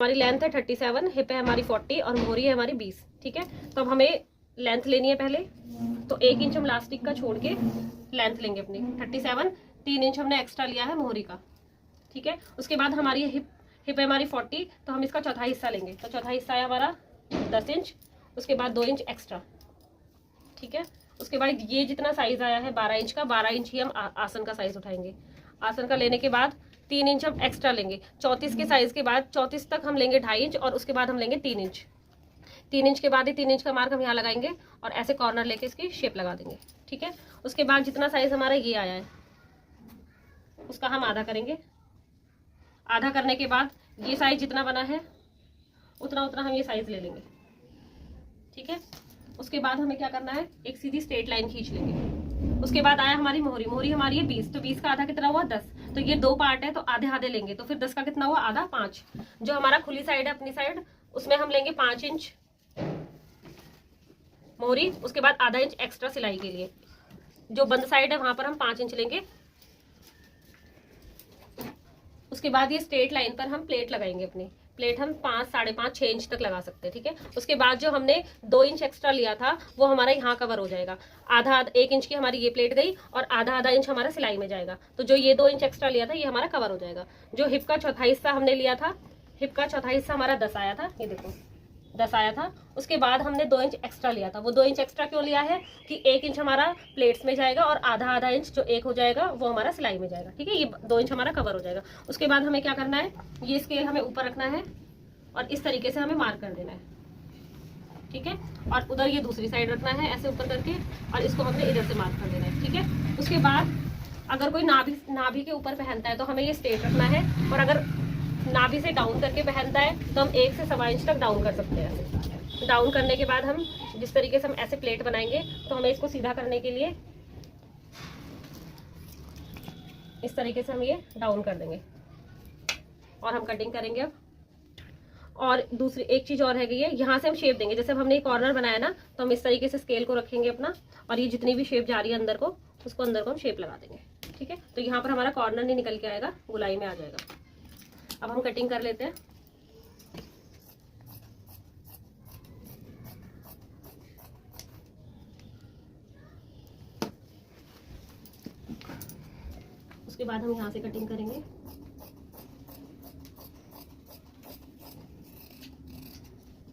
हमारी लेंथ है 37, हिप है हमारी 40 और मोहरी है हमारी 20। ठीक है, तो अब हमें लेंथ लेनी है पहले, तो 1 इंच हम लास्टिक का छोड़ के लेंथ लेंगे अपनी 37, 3 इंच हमने एक्स्ट्रा लिया है मोहरी का। ठीक है, उसके बाद हमारी हिप है हमारी 40, तो हम इसका चौथा हिस्सा लेंगे, तो चौथा हिस्सा है हमारा 10 इंच, उसके बाद 2 इंच एक्स्ट्रा। ठीक है, उसके बाद ये जितना साइज आया है 12 इंच का, 12 इंच ही हम आसन का साइज उठाएंगे। आसन का लेने के बाद 3 इंच हम एक्स्ट्रा लेंगे। 34 के साइज के बाद 34 तक हम लेंगे 2.5 इंच और उसके बाद हम लेंगे 3 इंच। 3 इंच के बाद ही 3 इंच का मार्क हम यहाँ लगाएंगे और ऐसे कॉर्नर लेके इसकी शेप लगा देंगे। ठीक है, उसके बाद जितना साइज हमारा ये आया है उसका हम आधा करेंगे। आधा करने के बाद ये साइज जितना बना है उतना उतना हम ये साइज ले लेंगे। ठीक है, उसके बाद हमें क्या करना है, एक सीधी स्ट्रेट लाइन खींच लेंगे। उसके बाद आया हमारी मोहरी, मोहरी हमारी है 20, तो 20 का आधा कितना हुआ 10, तो ये 2 पार्ट है तो आधे आधे लेंगे, तो फिर 10 का कितना हुआ आधा 5। जो हमारा खुली साइड है अपनी साइड उसमें हम लेंगे 5 इंच मोहरी, उसके बाद आधा इंच एक्स्ट्रा सिलाई के लिए। जो बंद साइड है वहां पर हम 5 इंच लेंगे। उसके बाद ये स्ट्रेट लाइन पर हम प्लेट लगाएंगे अपनी। प्लेट हम 5, 5.5, 6 इंच तक लगा सकते हैं। ठीक है, उसके बाद जो हमने 2 इंच एक्स्ट्रा लिया था वो हमारा यहाँ कवर हो जाएगा। आधा 1 इंच की हमारी ये प्लेट गई और आधा इंच हमारा सिलाई में जाएगा, तो जो ये 2 इंच एक्स्ट्रा लिया था ये हमारा कवर हो जाएगा। जो हिप का चौथा हिस्सा हमने लिया था, हिप का चौथा हिस्सा हमारा 10 आया था, ये देखो 10 आया था। उसके बाद हमने 2 इंच एक्स्ट्रा लिया था। वो 2 इंच एक्स्ट्रा क्यों लिया है कि 1 इंच हमारा प्लेट्स में जाएगा और आधा इंच जो एक हो जाएगा वो हमारा सिलाई में जाएगा। ठीक है, ये 2 इंच हमारा कवर हो जाएगा। उसके बाद हमें क्या करना है, ये स्केल हमें ऊपर रखना है और इस तरीके से हमें मार्क कर देना है। ठीक है, और उधर ये दूसरी साइड रखना है ऐसे ऊपर करके और इसको हमने इधर से मार्क कर देना है। ठीक है, उसके बाद अगर कोई नाभि के ऊपर पहनता है तो हमें ये स्ट्रेट रखना है, और अगर नाभि से डाउन करके पहनता है तो हम 1 से 1.25 इंच तक डाउन कर सकते हैं। डाउन करने के बाद हम जिस तरीके से हम ऐसे प्लेट बनाएंगे तो हमें इसको सीधा करने के लिए इस तरीके से हम ये डाउन कर देंगे और हम कटिंग करेंगे अब। और दूसरी एक चीज और है गई है, यहाँ से हम शेप देंगे। जैसे हमने कॉर्नर बनाया ना, तो हम इस तरीके से स्केल को रखेंगे अपना, और ये जितनी भी शेप जा रही है अंदर को, उसको अंदर को हम शेप लगा देंगे। ठीक है, तो यहाँ पर हमारा कॉर्नर नहीं निकल के आएगा, गुलाई में आ जाएगा। अब हम कटिंग कर लेते हैं। उसके बाद हम यहाँ से कटिंग करेंगे।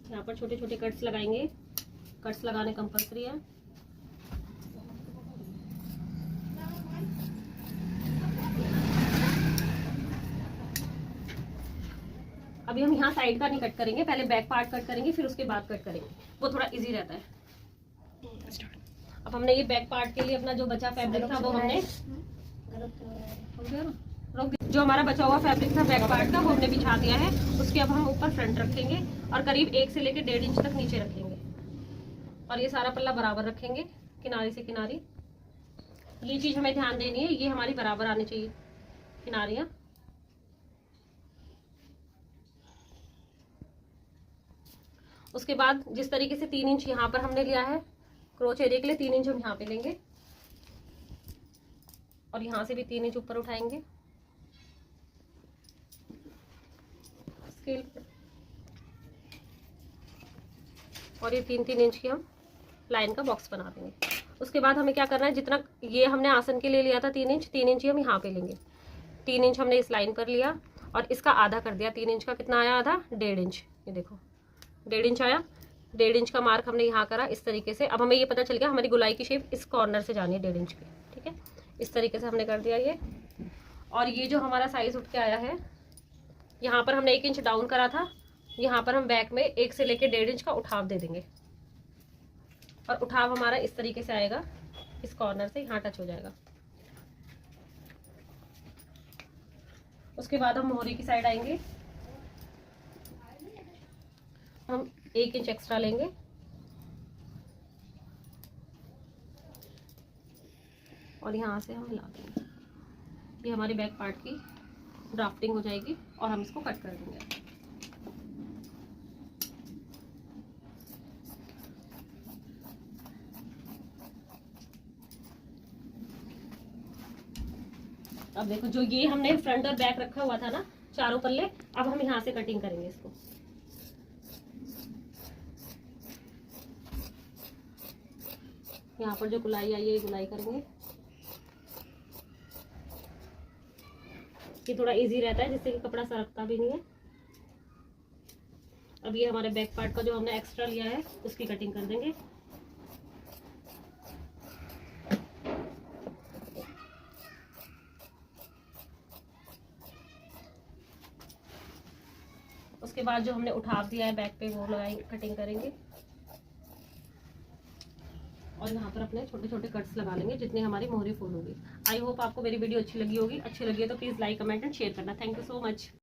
यहाँ पर छोटे छोटे कट्स लगाएंगे। कट्स लगाने कंपल्सरी है। अभी हम यहाँ साइड का नहीं कट करेंगे, पहले बैक पार्ट कट करेंगे फिर उसके बाद कट करेंगे, वो थोड़ा इजी रहता है। अब हमने ये बैक पार्ट के लिए अपना जो बचा फैब्रिक था वो हमने जो हमारा बचा हुआ फैब्रिक था बैक पार्ट का वो हमने बिछा दिया है। उसके अब हम ऊपर फ्रंट रखेंगे और करीब 1 से लेकर 1.5 इंच तक नीचे रखेंगे, और ये सारा पल्ला बराबर रखेंगे किनारे से किनारे। ये चीज हमें ध्यान देनी है, ये हमारी बराबर आनी चाहिए किनारियां। उसके बाद जिस तरीके से 3 इंच यहाँ पर हमने लिया है क्रोच एरिया के लिए, 3 इंच हम यहाँ पे लेंगे और यहाँ से भी 3 इंच ऊपर उठाएंगे स्केल पर, और ये 3-3 इंच की हम लाइन का बॉक्स बना देंगे। उसके बाद हमें क्या करना है, जितना ये हमने आसन के लिए लिया था 3 इंच, 3 इंच ही हम यहाँ पे लेंगे। 3 इंच हमने इस लाइन पर लिया और इसका आधा कर दिया। 3 इंच का कितना आया आधा, 1.5 इंच। ये देखो 1.5 इंच आया। 1.5 इंच का मार्क हमने यहाँ करा इस तरीके से। अब हमें ये पता चल गया हमारी गुलाई की शेप इस कॉर्नर से जानी है 1.5 इंच की। ठीक है, इस तरीके से हमने कर दिया ये। और ये जो हमारा साइज उठ के आया है, यहाँ पर हमने 1 इंच डाउन करा था, यहाँ पर हम बैक में 1 से लेके 1.5 इंच का उठाव दे देंगे, और उठाव हमारा इस तरीके से आएगा, इस कॉर्नर से यहाँ टच हो जाएगा। उसके बाद हम मोहरी की साइड आएंगे, हम 1 इंच एक्स्ट्रा लेंगे और यहाँ से हम हिला देंगे। ये हमारी बैक पार्ट की ड्राफ्टिंग हो जाएगी और हम इसको कट कर देंगे। अब देखो जो ये हमने फ्रंट और बैक रखा हुआ था ना चारों पल्ले, अब हम यहाँ से कटिंग करेंगे इसको। यहाँ पर जो गुलाई आई है गुलाई करेंगे, ये थोड़ा इजी रहता है जिससे कि कपड़ा सरकता भी नहीं है। अब ये हमारे बैक पार्ट का जो हमने एक्स्ट्रा लिया है उसकी कटिंग कर देंगे। उसके बाद जो हमने उठाव दिया है बैक पे वो लगाएंगे, कटिंग करेंगे और यहाँ पर अपने छोटे छोटे कट्स लगा लेंगे जितनी हमारी मोहरी फुल होगी। आई होप आपको मेरी वीडियो अच्छी लगी होगी। अच्छी लगी है तो please like comment and share करना। Thank you so much.